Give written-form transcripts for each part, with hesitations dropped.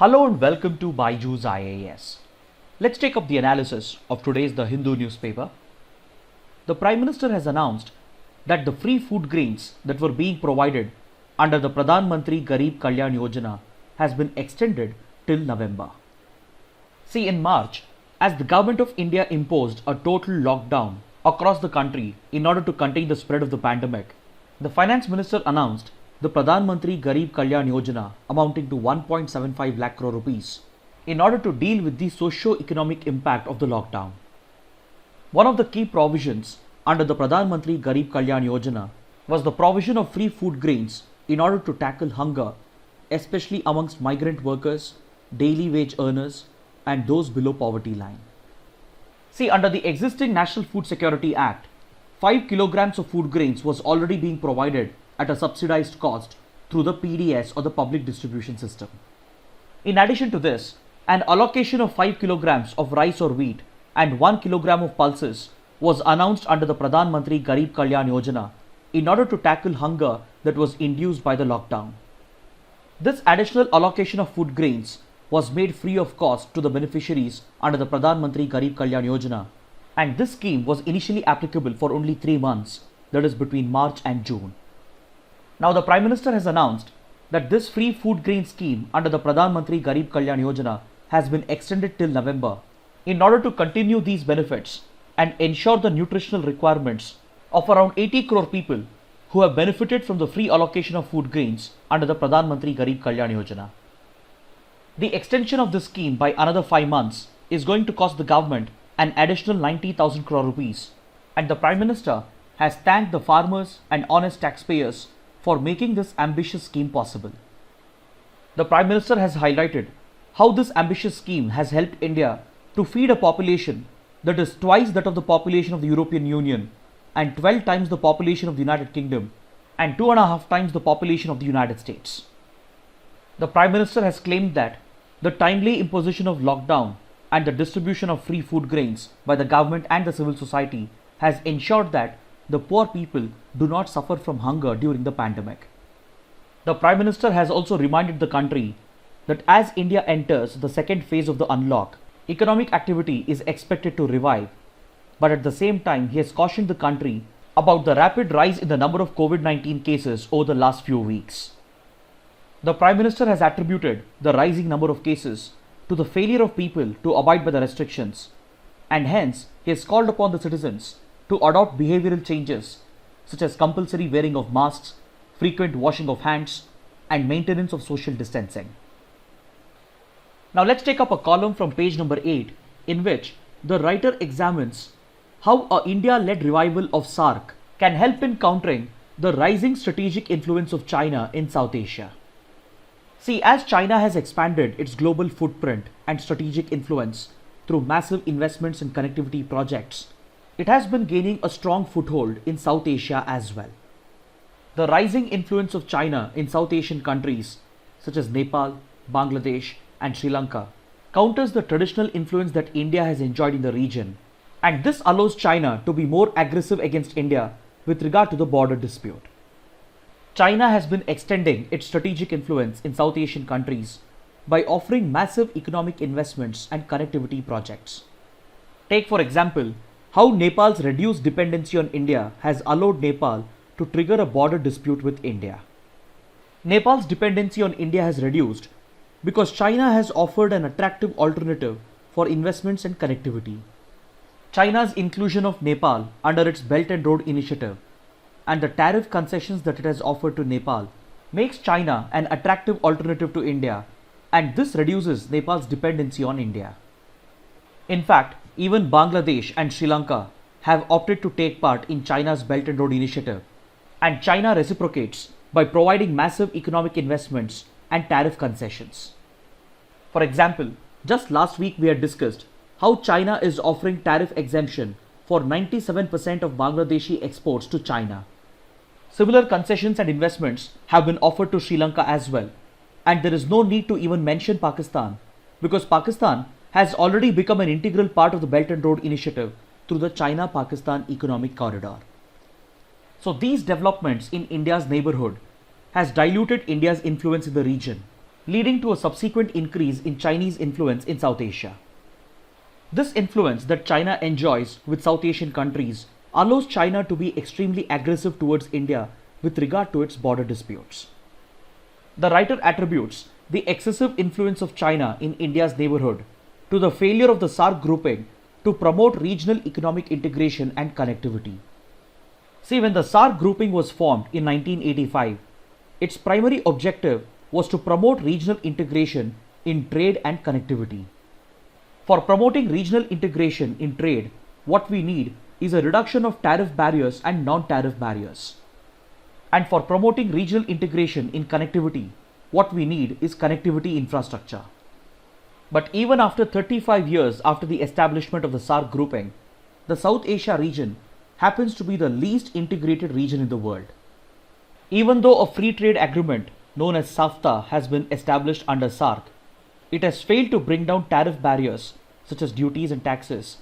Hello and welcome to BYJU'S IAS. Let's take up the analysis of today's The Hindu newspaper. The Prime Minister has announced that the free food grains that were being provided under the Mantri Kalyan Yojana has been extended till November. See, in March, as the government of India imposed a total lockdown across the country in order to contain the spread of the pandemic, the Finance Minister announced the Mantri Kalyan Yojana amounting to 1.75 lakh crore rupees in order to deal with the socio-economic impact of the lockdown. One of the key provisions under the Mantri Kalyan Yojana was the provision of free food grains in order to tackle hunger, especially amongst migrant workers, daily wage earners and those below poverty line. See, under the existing National Food Security Act, 5 kilograms of food grains was already being provided at a subsidized cost through the PDS or the public distribution system. In addition to this, an allocation of 5 kilograms of rice or wheat and 1 kilogram of pulses was announced under the Mantri Kalyan Yojana in order to tackle hunger that was induced by the lockdown. This additional allocation of food grains was made free of cost to the beneficiaries under the Mantri Kalyan Yojana, and this scheme was initially applicable for only 3 months, that is between March and June. Now the Prime Minister has announced that this free food grain scheme under the Mantri Kalyan Yojana has been extended till November in order to continue these benefits and ensure the nutritional requirements of around 80 crore people who have benefited from the free allocation of food grains under the Mantri Kalyan Yojana. The extension of this scheme by another 5 months is going to cost the government an additional 90,000 crore rupees, and the Prime Minister has thanked the farmers and honest taxpayers for making this ambitious scheme possible. The Prime Minister has highlighted how this ambitious scheme has helped India to feed a population that is twice that of the population of the European Union and 12 times the population of the United Kingdom and 2.5 times the population of the United States. The Prime Minister has claimed that the timely imposition of lockdown and the distribution of free food grains by the government and the civil society has ensured that the poor people do not suffer from hunger during the pandemic. The Prime Minister has also reminded the country that as India enters the second phase of the unlock, economic activity is expected to revive, but at the same time he has cautioned the country about the rapid rise in the number of COVID-19 cases over the last few weeks. The Prime Minister has attributed the rising number of cases to the failure of people to abide by the restrictions, and hence he has called upon the citizens to adopt behavioral changes such as compulsory wearing of masks, frequent washing of hands, and maintenance of social distancing. Now let's take up a column from page number 8 in which the writer examines how a India-led revival of SAARC can help in countering the rising strategic influence of China in South Asia. See, as China has expanded its global footprint and strategic influence through massive investments in connectivity projects, it has been gaining a strong foothold in South Asia as well. The rising influence of China in South Asian countries such as Nepal, Bangladesh and Sri Lanka counters the traditional influence that India has enjoyed in the region, and this allows China to be more aggressive against India with regard to the border dispute. China has been extending its strategic influence in South Asian countries by offering massive economic investments and connectivity projects. Take for example how Nepal's reduced dependency on India has allowed Nepal to trigger a border dispute with India. Nepal's dependency on India has reduced because China has offered an attractive alternative for investments and connectivity. China's inclusion of Nepal under its Belt and Road Initiative and the tariff concessions that it has offered to Nepal makes China an attractive alternative to India, and this reduces Nepal's dependency on India. In fact, even Bangladesh and Sri Lanka have opted to take part in China's Belt and Road Initiative, and China reciprocates by providing massive economic investments and tariff concessions. For example, just last week we had discussed how China is offering tariff exemption for 97% of Bangladeshi exports to China. Similar concessions and investments have been offered to Sri Lanka as well, and there is no need to even mention Pakistan because Pakistan has already become an integral part of the Belt and Road Initiative through the China-Pakistan Economic Corridor. So these developments in India's neighborhood has diluted India's influence in the region, leading to a subsequent increase in Chinese influence in South Asia. This influence that China enjoys with South Asian countries allows China to be extremely aggressive towards India with regard to its border disputes. The writer attributes the excessive influence of China in India's neighborhood to the failure of the SAARC grouping to promote regional economic integration and connectivity. See, when the SAARC grouping was formed in 1985, its primary objective was to promote regional integration in trade and connectivity. For promoting regional integration in trade, what we need is a reduction of tariff barriers and non-tariff barriers. And for promoting regional integration in connectivity, what we need is connectivity infrastructure. But even after 35 years after the establishment of the SAARC grouping, the South Asia region happens to be the least integrated region in the world. Even though a free trade agreement known as SAFTA has been established under SAARC, it has failed to bring down tariff barriers such as duties and taxes,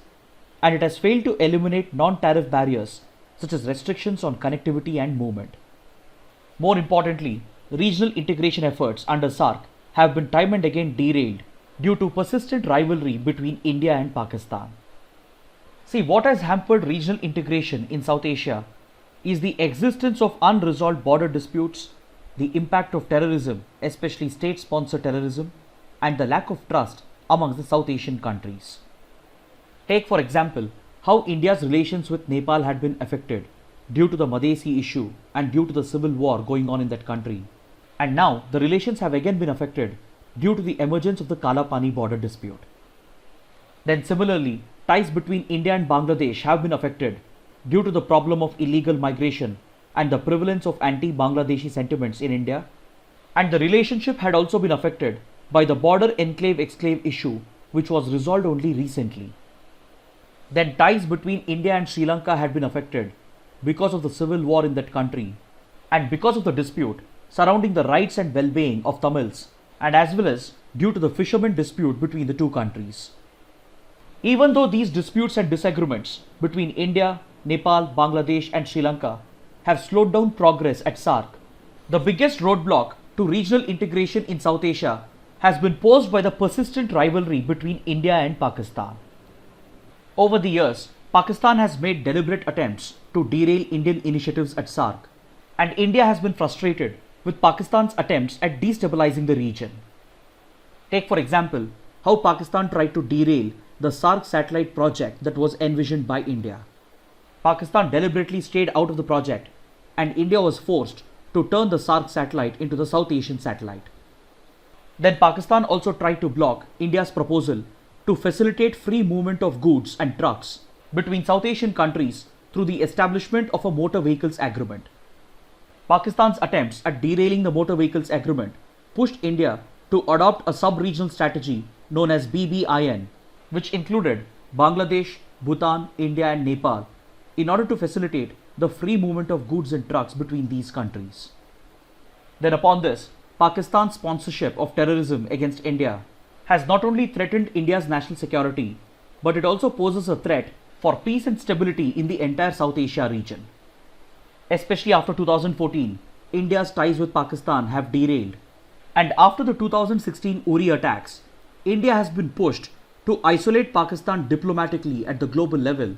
and it has failed to eliminate non-tariff barriers such as restrictions on connectivity and movement. More importantly, regional integration efforts under SAARC have been time and again derailed due to persistent rivalry between India and Pakistan. See, what has hampered regional integration in South Asia is the existence of unresolved border disputes, the impact of terrorism, especially state-sponsored terrorism, and the lack of trust amongst the South Asian countries. Take for example how India's relations with Nepal had been affected due to the Madhesi issue and due to the civil war going on in that country. And now the relations have again been affected due to the emergence of the Kala-Pani border dispute. Then similarly, ties between India and Bangladesh have been affected due to the problem of illegal migration and the prevalence of anti-Bangladeshi sentiments in India. And the relationship had also been affected by the border enclave-exclave issue, which was resolved only recently. Then ties between India and Sri Lanka had been affected because of the civil war in that country and because of the dispute surrounding the rights and well-being of Tamils, and as well as due to the fishermen dispute between the two countries. Even though these disputes and disagreements between India, Nepal, Bangladesh and Sri Lanka have slowed down progress at SAARC, the biggest roadblock to regional integration in South Asia has been posed by the persistent rivalry between India and Pakistan. Over the years, Pakistan has made deliberate attempts to derail Indian initiatives at SAARC, and India has been frustrated with Pakistan's attempts at destabilizing the region. Take for example how Pakistan tried to derail the SAARC satellite project that was envisioned by India. Pakistan deliberately stayed out of the project, and India was forced to turn the SAARC satellite into the South Asian satellite. Then Pakistan also tried to block India's proposal to facilitate free movement of goods and trucks between South Asian countries through the establishment of a motor vehicles agreement. Pakistan's attempts at derailing the motor vehicles agreement pushed India to adopt a sub-regional strategy known as BBIN, which included Bangladesh, Bhutan, India and Nepal, in order to facilitate the free movement of goods and trucks between these countries. Then upon this, Pakistan's sponsorship of terrorism against India has not only threatened India's national security, but it also poses a threat for peace and stability in the entire South Asia region. Especially after 2014, India's ties with Pakistan have derailed, and after the 2016 Uri attacks, India has been pushed to isolate Pakistan diplomatically at the global level,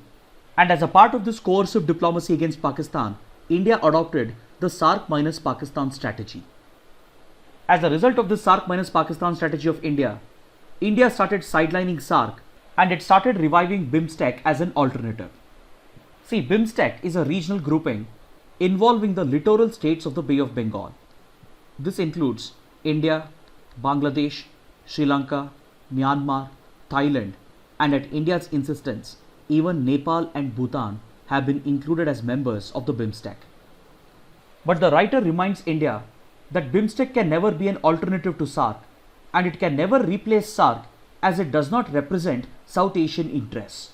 and as a part of this coercive diplomacy against Pakistan, India adopted the SAARC minus Pakistan strategy. As a result of this SAARC minus Pakistan strategy of India, India started sidelining SAARC and it started reviving BIMSTEC as an alternative. See, BIMSTEC is a regional grouping involving the littoral states of the Bay of Bengal. This includes India, Bangladesh, Sri Lanka, Myanmar, Thailand, and at India's insistence, even Nepal and Bhutan have been included as members of the BIMSTEC. But the writer reminds India that BIMSTEC can never be an alternative to SAARC, and it can never replace SAARC as it does not represent South Asian interests.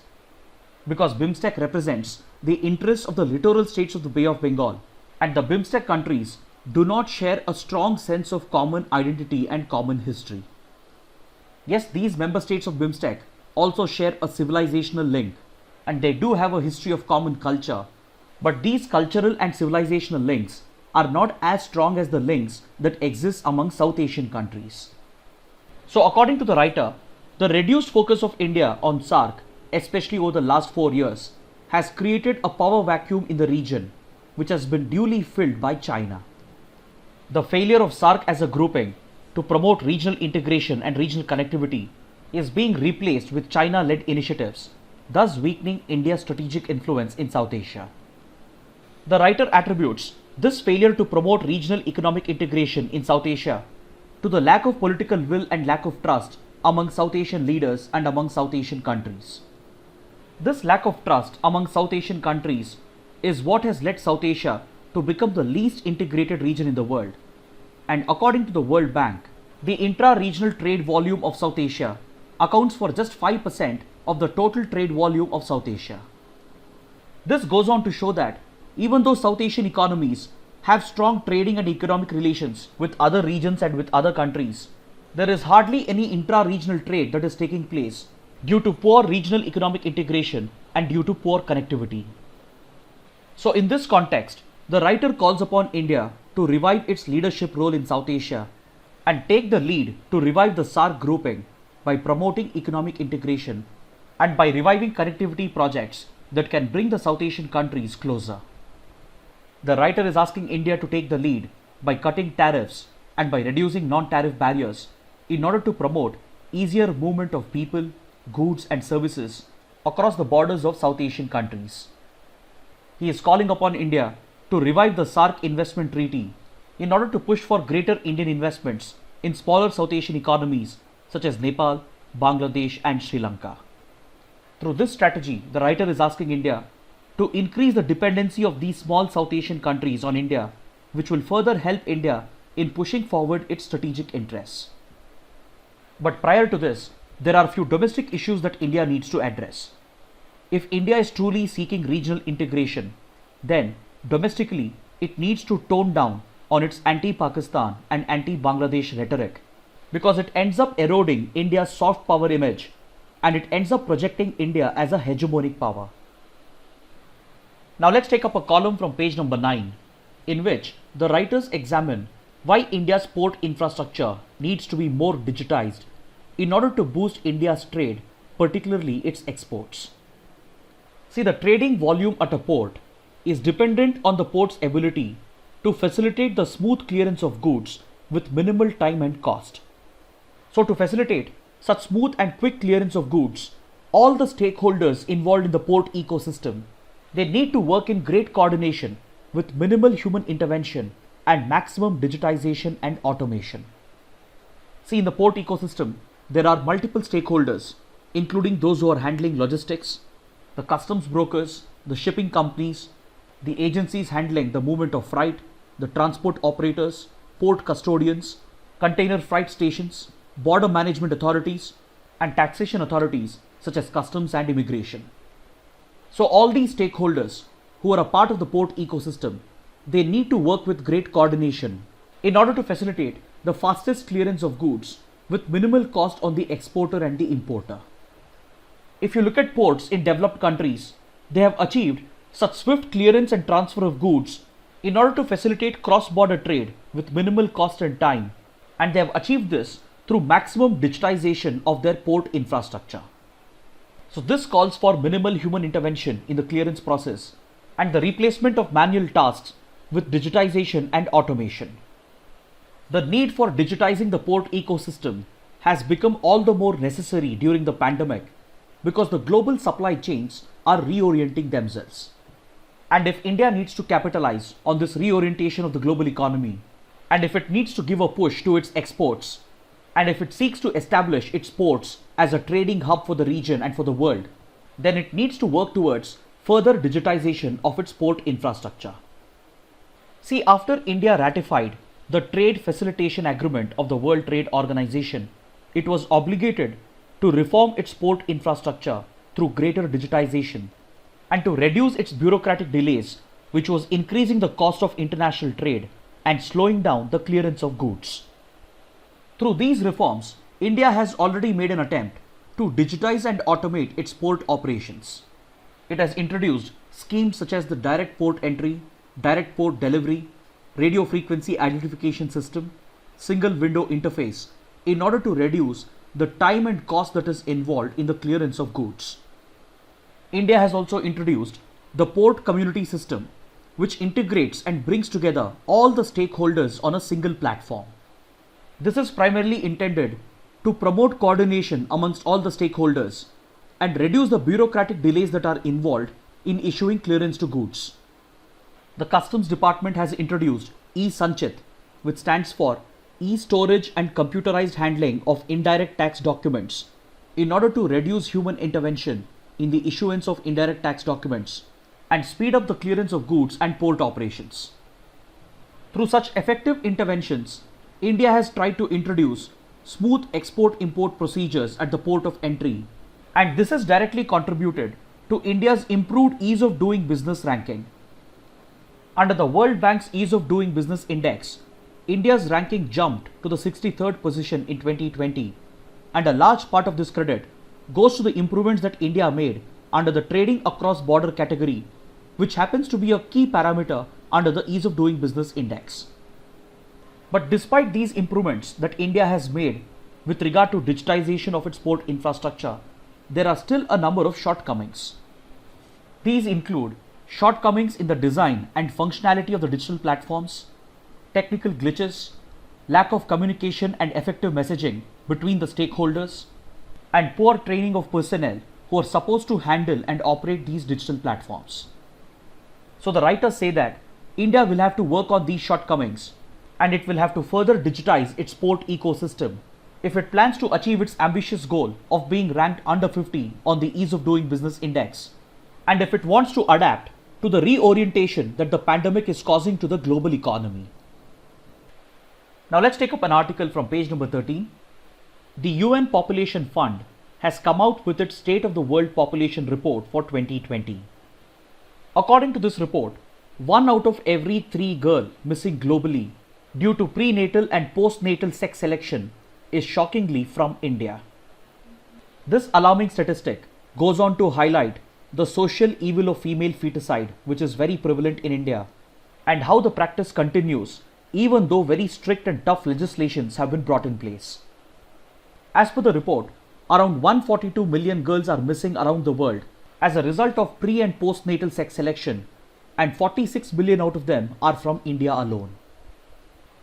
Because BIMSTEC represents the interests of the littoral states of the Bay of Bengal, and the BIMSTEC countries do not share a strong sense of common identity and common history. Yes, these member states of BIMSTEC also share a civilizational link, and they do have a history of common culture, but these cultural and civilizational links are not as strong as the links that exist among South Asian countries. So according to the writer, the reduced focus of India on SAARC, especially over the last 4 years, has created a power vacuum in the region, which has been duly filled by China. The failure of SAARC as a grouping to promote regional integration and regional connectivity is being replaced with China-led initiatives, thus weakening India's strategic influence in South Asia. The writer attributes this failure to promote regional economic integration in South Asia to the lack of political will and lack of trust among South Asian leaders and among South Asian countries. This lack of trust among South Asian countries is what has led South Asia to become the least integrated region in the world. And according to the World Bank, the intra-regional trade volume of South Asia accounts for just 5% of the total trade volume of South Asia. This goes on to show that even though South Asian economies have strong trading and economic relations with other regions and with other countries, there is hardly any intra-regional trade that is taking place due to poor regional economic integration and due to poor connectivity. So in this context, the writer calls upon India to revive its leadership role in South Asia and take the lead to revive the SAARC grouping by promoting economic integration and by reviving connectivity projects that can bring the South Asian countries closer. The writer is asking India to take the lead by cutting tariffs and by reducing non-tariff barriers in order to promote easier movement of people, goods and services across the borders of South Asian countries. He is calling upon India to revive the SAARC investment treaty in order to push for greater Indian investments in smaller South Asian economies such as Nepal, Bangladesh and Sri Lanka. Through this strategy, the writer is asking India to increase the dependency of these small South Asian countries on India, which will further help India in pushing forward its strategic interests. But prior to this, there are few domestic issues that India needs to address. If India is truly seeking regional integration, then domestically it needs to tone down on its anti-Pakistan and anti-Bangladesh rhetoric, because it ends up eroding India's soft power image and it ends up projecting India as a hegemonic power. Now let's take up a column from page number 9, in which the writers examine why India's port infrastructure needs to be more digitized in order to boost India's trade, particularly its exports. See, the trading volume at a port is dependent on the port's ability to facilitate the smooth clearance of goods with minimal time and cost. So to facilitate such smooth and quick clearance of goods, all the stakeholders involved in the port ecosystem, they need to work in great coordination with minimal human intervention and maximum digitization and automation. See, in the port ecosystem, there are multiple stakeholders, including those who are handling logistics, the customs brokers, the shipping companies, the agencies handling the movement of freight, the transport operators, port custodians, container freight stations, border management authorities, and taxation authorities such as customs and immigration. So all these stakeholders who are a part of the port ecosystem, they need to work with great coordination in order to facilitate the fastest clearance of goods with minimal cost on the exporter and the importer. If you look at ports in developed countries, they have achieved such swift clearance and transfer of goods in order to facilitate cross-border trade with minimal cost and time, and they have achieved this through maximum digitization of their port infrastructure. So this calls for minimal human intervention in the clearance process and the replacement of manual tasks with digitization and automation. The need for digitizing the port ecosystem has become all the more necessary during the pandemic because the global supply chains are reorienting themselves. And if India needs to capitalize on this reorientation of the global economy, and if it needs to give a push to its exports, and if it seeks to establish its ports as a trading hub for the region and for the world, then it needs to work towards further digitization of its port infrastructure. See, after India ratified the Trade Facilitation Agreement of the World Trade Organization, it was obligated to reform its port infrastructure through greater digitization and to reduce its bureaucratic delays, which was increasing the cost of international trade and slowing down the clearance of goods. Through these reforms, India has already made an attempt to digitize and automate its port operations. It has introduced schemes such as the direct port entry, direct port delivery, radio frequency identification system, single window interface in order to reduce the time and cost that is involved in the clearance of goods. India has also introduced the port community system, which integrates and brings together all the stakeholders on a single platform. This is primarily intended to promote coordination amongst all the stakeholders and reduce the bureaucratic delays that are involved in issuing clearance to goods. The Customs Department has introduced e-Sanchit, which stands for e-storage and computerized handling of indirect tax documents, in order to reduce human intervention in the issuance of indirect tax documents and speed up the clearance of goods and port operations. Through such effective interventions, India has tried to introduce smooth export-import procedures at the port of entry, and this has directly contributed to India's improved ease of doing business ranking. Under the World Bank's Ease of Doing Business Index, India's ranking jumped to the 63rd position in 2020, and a large part of this credit goes to the improvements that India made under the Trading Across Border category, which happens to be a key parameter under the Ease of Doing Business Index. But despite these improvements that India has made with regard to digitization of its port infrastructure, there are still a number of shortcomings. These include shortcomings in the design and functionality of the digital platforms, technical glitches, lack of communication and effective messaging between the stakeholders, and poor training of personnel who are supposed to handle and operate these digital platforms. So the writers say that India will have to work on these shortcomings, and it will have to further digitize its port ecosystem if it plans to achieve its ambitious goal of being ranked under 50 on the Ease of Doing Business Index, and if it wants to adapt to the reorientation that the pandemic is causing to the global economy. Now let's take up an article from page number 13. The UN Population Fund has come out with its State of the World Population Report for 2020. According to this report, 1 out of every 3 girls missing globally due to prenatal and postnatal sex selection is shockingly from India. This alarming statistic goes on to highlight the social evil of female feticide, which is very prevalent in India, and how the practice continues even though very strict and tough legislations have been brought in place. As per the report, around 142 million girls are missing around the world as a result of pre- and postnatal sex selection, and 46 million out of them are from India alone.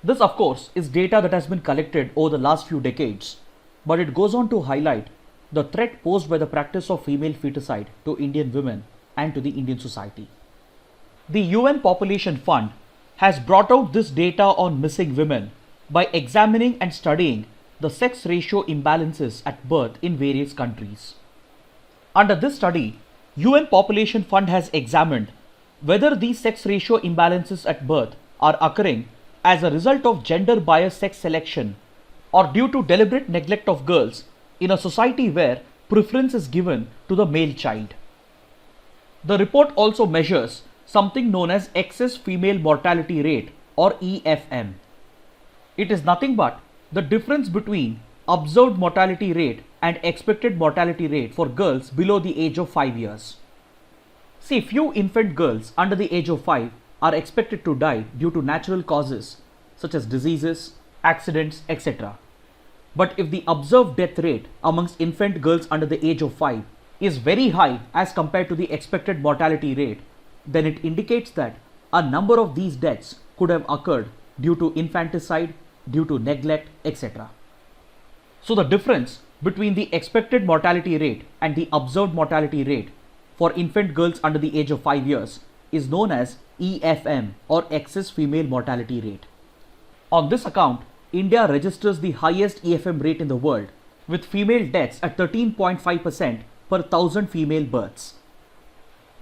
This, of course, is data that has been collected over the last few decades, but it goes on to highlight the threat posed by the practice of female feticide to Indian women and to the Indian society. The UN Population Fund has brought out this data on missing women by examining and studying the sex ratio imbalances at birth in various countries. Under this study, UN Population Fund has examined whether these sex ratio imbalances at birth are occurring as a result of gender biased sex selection or due to deliberate neglect of girls in a society where preference is given to the male child. The report also measures something known as excess female mortality rate, or EFM. It is nothing but the difference between observed mortality rate and expected mortality rate for girls below the age of 5 years. See, few infant girls under the age of 5 are expected to die due to natural causes such as diseases, accidents, etc. But if the observed death rate amongst infant girls under the age of 5 is very high as compared to the expected mortality rate, then it indicates that a number of these deaths could have occurred due to infanticide, due to neglect, etc. So the difference between the expected mortality rate and the observed mortality rate for infant girls under the age of 5 years is known as EFM, or excess female mortality rate. On this account, India registers the highest EFM rate in the world, with female deaths at 13.5% per 1,000 female births.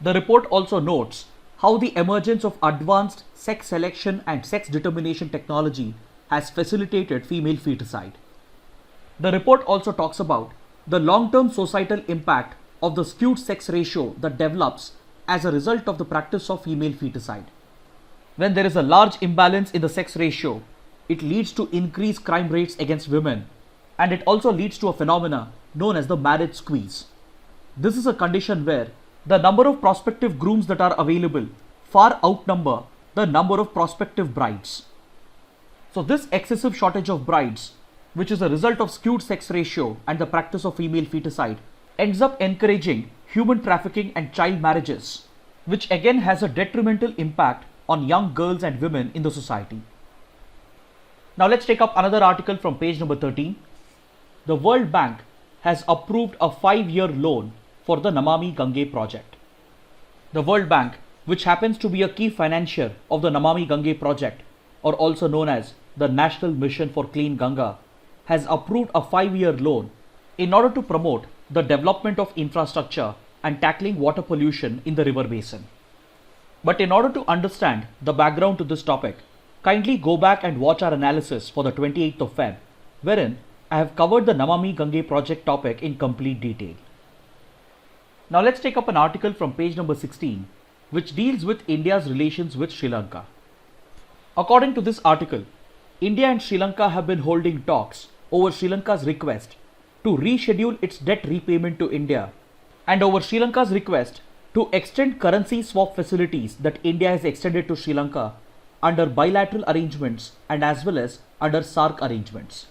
The report also notes how the emergence of advanced sex selection and sex determination technology has facilitated female feticide. The report also talks about the long-term societal impact of the skewed sex ratio that develops as a result of the practice of female feticide. When there is a large imbalance in the sex ratio, it leads to increased crime rates against women, and it also leads to a phenomena known as the marriage squeeze. This is a condition where the number of prospective grooms that are available far outnumber the number of prospective brides. So this excessive shortage of brides, which is a result of skewed sex ratio and the practice of female feticide, ends up encouraging human trafficking and child marriages, which again has a detrimental impact on young girls and women in the society. Now let's take up another article from page number 13. The World Bank has approved a 5-year loan for the Namami Gange project. The World Bank, which happens to be a key financier of the Namami Gange project, or also known as the National Mission for Clean Ganga, has approved a 5-year loan in order to promote the development of infrastructure and tackling water pollution in the river basin. But in order to understand the background to this topic, kindly go back and watch our analysis for the 28th of Feb, wherein I have covered the Namami Gange project topic in complete detail. Now let's take up an article from page number 16, which deals with India's relations with Sri Lanka. According to this article, India and Sri Lanka have been holding talks over Sri Lanka's request to reschedule its debt repayment to India and over Sri Lanka's request to extend currency swap facilities that India has extended to Sri Lanka under bilateral arrangements and as well as under SAARC arrangements.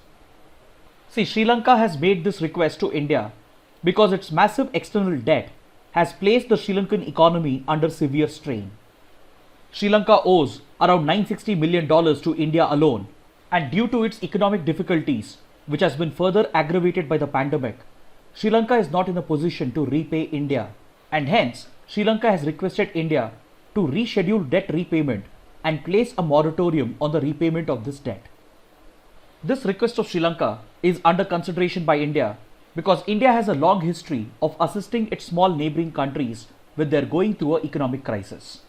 See, Sri Lanka has made this request to India because its massive external debt has placed the Sri Lankan economy under severe strain. Sri Lanka owes around $960 million to India alone, and due to its economic difficulties, which has been further aggravated by the pandemic, Sri Lanka is not in a position to repay India, and hence Sri Lanka has requested India to reschedule debt repayment and place a moratorium on the repayment of this debt. This request of Sri Lanka is under consideration by India because India has a long history of assisting its small neighboring countries when they are going through an economic crisis.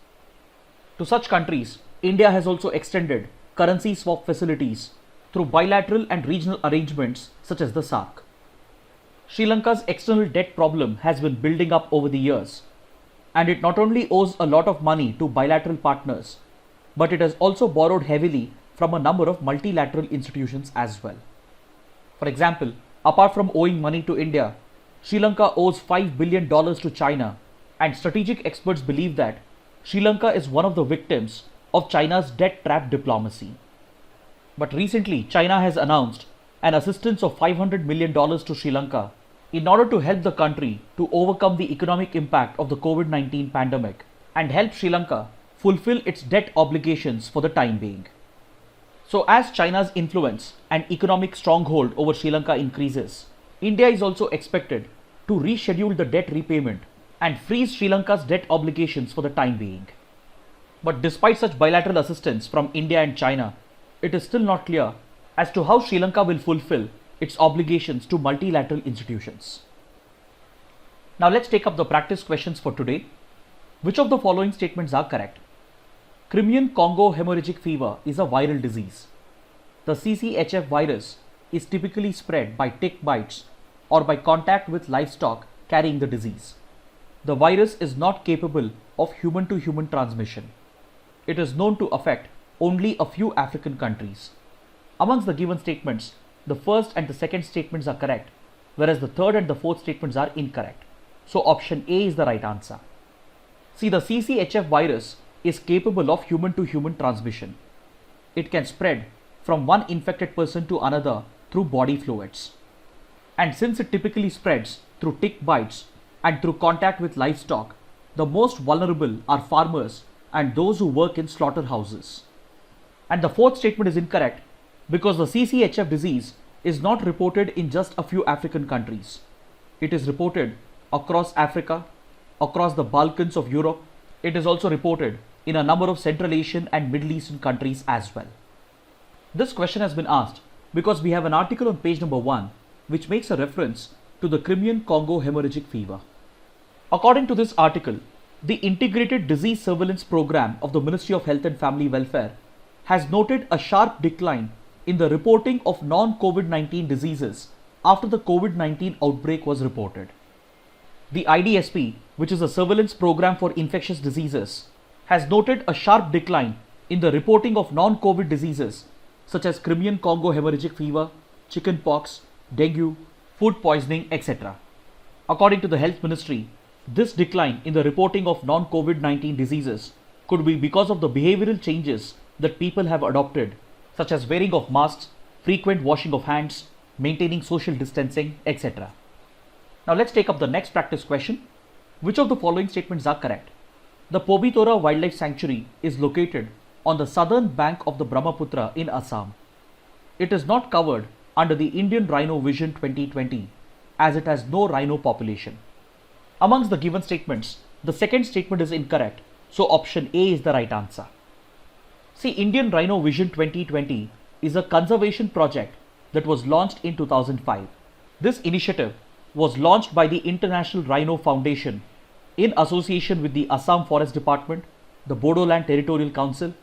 To such countries, India has also extended currency swap facilities through bilateral and regional arrangements such as the SAARC. Sri Lanka's external debt problem has been building up over the years, and it not only owes a lot of money to bilateral partners, but it has also borrowed heavily from a number of multilateral institutions as well. For example, apart from owing money to India, Sri Lanka owes $5 billion to China, and strategic experts believe that Sri Lanka is one of the victims of China's debt trap diplomacy. But recently, China has announced an assistance of $500 million to Sri Lanka in order to help the country to overcome the economic impact of the COVID-19 pandemic and help Sri Lanka fulfill its debt obligations for the time being. So as China's influence and economic stronghold over Sri Lanka increases, India is also expected to reschedule the debt repayment and freeze Sri Lanka's debt obligations for the time being. But despite such bilateral assistance from India and China, it is still not clear as to how Sri Lanka will fulfill its obligations to multilateral institutions. Now let's take up the practice questions for today. Which of the following statements are correct? Crimean Congo hemorrhagic fever is a viral disease. The CCHF virus is typically spread by tick bites or by contact with livestock carrying the disease. The virus is not capable of human-to-human transmission. It is known to affect only a few African countries. Amongst the given statements, the first and the second statements are correct, whereas the third and the fourth statements are incorrect. So option A is the right answer. See, the CCHF virus is capable of human-to-human transmission. It can spread from one infected person to another through body fluids. And since it typically spreads through tick bites and through contact with livestock, the most vulnerable are farmers and those who work in slaughterhouses. And the fourth statement is incorrect because the CCHF disease is not reported in just a few African countries. It is reported across Africa, across the Balkans of Europe. It is also reported in a number of Central Asian and Middle Eastern countries as well. This question has been asked because we have an article on page number 1 which makes a reference to the Crimean Congo hemorrhagic fever. According to this article, the Integrated Disease Surveillance Program of the Ministry of Health and Family Welfare has noted a sharp decline in the reporting of non-COVID-19 diseases after the COVID-19 outbreak was reported. The IDSP, which is a surveillance program for infectious diseases, has noted a sharp decline in the reporting of non-COVID diseases such as Crimean Congo hemorrhagic fever, chickenpox, dengue, food poisoning, etc. According to the Health Ministry, this decline in the reporting of non-COVID-19 diseases could be because of the behavioral changes that people have adopted, such as wearing of masks, frequent washing of hands, maintaining social distancing, etc. Now let's take up the next practice question. Which of the following statements are correct? The Pobitora Wildlife Sanctuary is located on the southern bank of the Brahmaputra in Assam. It is not covered under the Indian Rhino Vision 2020 as it has no rhino population. Amongst the given statements, the second statement is incorrect, so option A is the right answer. See, Indian Rhino Vision 2020 is a conservation project that was launched in 2005. This initiative was launched by the International Rhino Foundation in association with the Assam Forest Department, the Bodoland Territorial Council,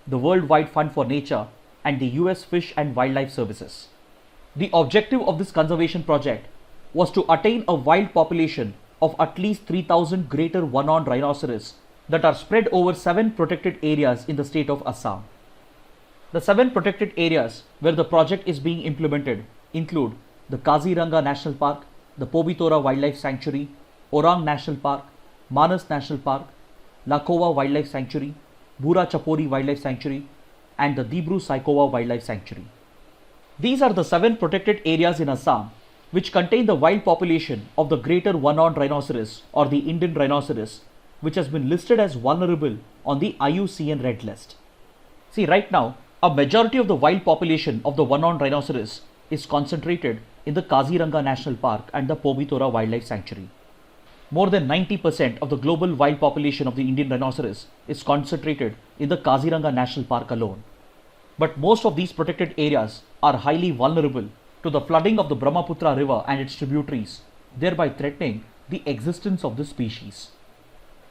the Worldwide Fund for Nature, and the US Fish and Wildlife Services. The objective of this conservation project was to attain a wild population of at least 3,000 greater one-horned rhinoceros that are spread over 7 protected areas in the state of Assam. The 7 protected areas where the project is being implemented include the Kaziranga National Park, the Pobitora Wildlife Sanctuary, Orang National Park, Manas National Park, Lakova Wildlife Sanctuary, Bura Chapori Wildlife Sanctuary, and the Dibru Saikova Wildlife Sanctuary. These are the 7 protected areas in Assam which contain the wild population of the greater one-horned rhinoceros or the Indian rhinoceros, which has been listed as vulnerable on the IUCN Red List. See, right now, a majority of the wild population of the one-horned rhinoceros is concentrated in the Kaziranga National Park and the Pobitora Wildlife Sanctuary. More than 90% of the global wild population of the Indian rhinoceros is concentrated in the Kaziranga National Park alone. But most of these protected areas are highly vulnerable to the flooding of the Brahmaputra river and its tributaries, thereby threatening the existence of the species.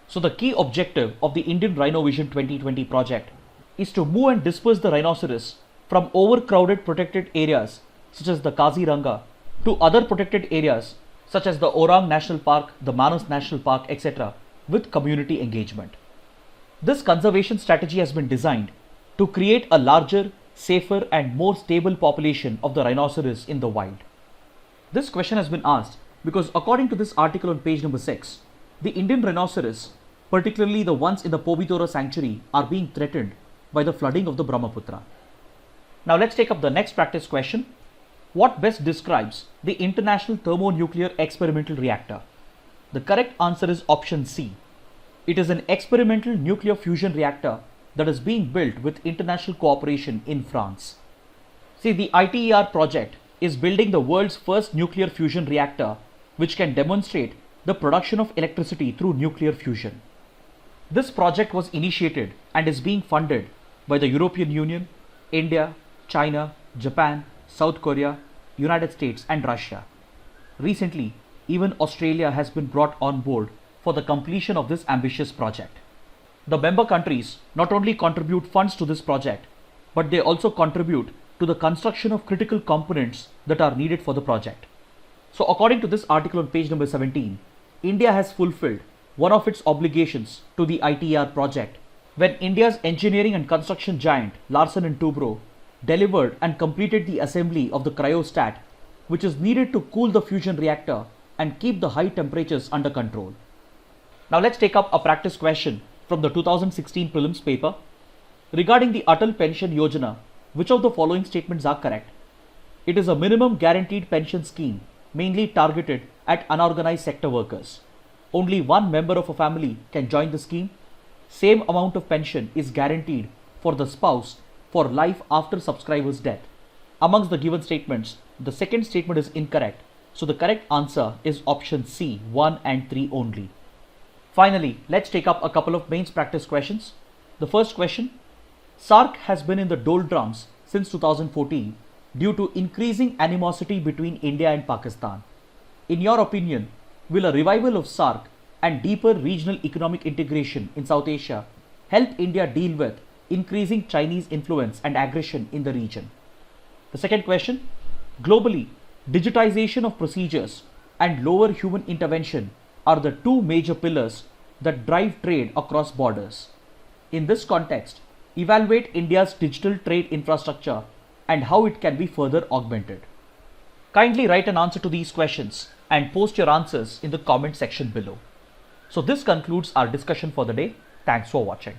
So the key objective of the Indian Rhino Vision 2020 project is to move and disperse the rhinoceros from overcrowded protected areas such as the Kaziranga to other protected areas such as the Orang National Park, the Manas National Park, etc. with community engagement. This conservation strategy has been designed to create a larger, safer and more stable population of the rhinoceros in the wild. This question has been asked because according to this article on page number 6, the Indian rhinoceros, particularly the ones in the Pobitora sanctuary, are being threatened by the flooding of the Brahmaputra. Now let's take up the next practice question. What best describes the International Thermonuclear Experimental Reactor? The correct answer is option C. It is an experimental nuclear fusion reactor that is being built with international cooperation in France. See, the ITER project is building the world's first nuclear fusion reactor which can demonstrate the production of electricity through nuclear fusion. This project was initiated and is being funded by the European Union, India, China, Japan, South Korea, United States and Russia. Recently, even Australia has been brought on board for the completion of this ambitious project. The member countries not only contribute funds to this project, but they also contribute to the construction of critical components that are needed for the project. So according to this article on page number 17, India has fulfilled one of its obligations to the ITER project when India's engineering and construction giant Larsen & Toubro delivered and completed the assembly of the cryostat, which is needed to cool the fusion reactor and keep the high temperatures under control. Now let's take up a practice question from the 2016 prelims paper. Regarding the Atal Pension Yojana, which of the following statements are correct? It is a minimum guaranteed pension scheme mainly targeted at unorganized sector workers. Only one member of a family can join the scheme. Same amount of pension is guaranteed for the spouse for life after subscriber's death. Amongst the given statements, the second statement is incorrect, so the correct answer is option C, 1 and 3 only. Finally, let's take up a couple of mains practice questions. The first question, SAARC has been in the doldrums since 2014 due to increasing animosity between India and Pakistan. In your opinion, will a revival of SAARC and deeper regional economic integration in South Asia help India deal with increasing Chinese influence and aggression in the region? The second question, globally, digitization of procedures and lower human intervention are the two major pillars that drive trade across borders. In this context, evaluate India's digital trade infrastructure and how it can be further augmented. Kindly write an answer to these questions and post your answers in the comment section below. So this concludes our discussion for the day. Thanks for watching.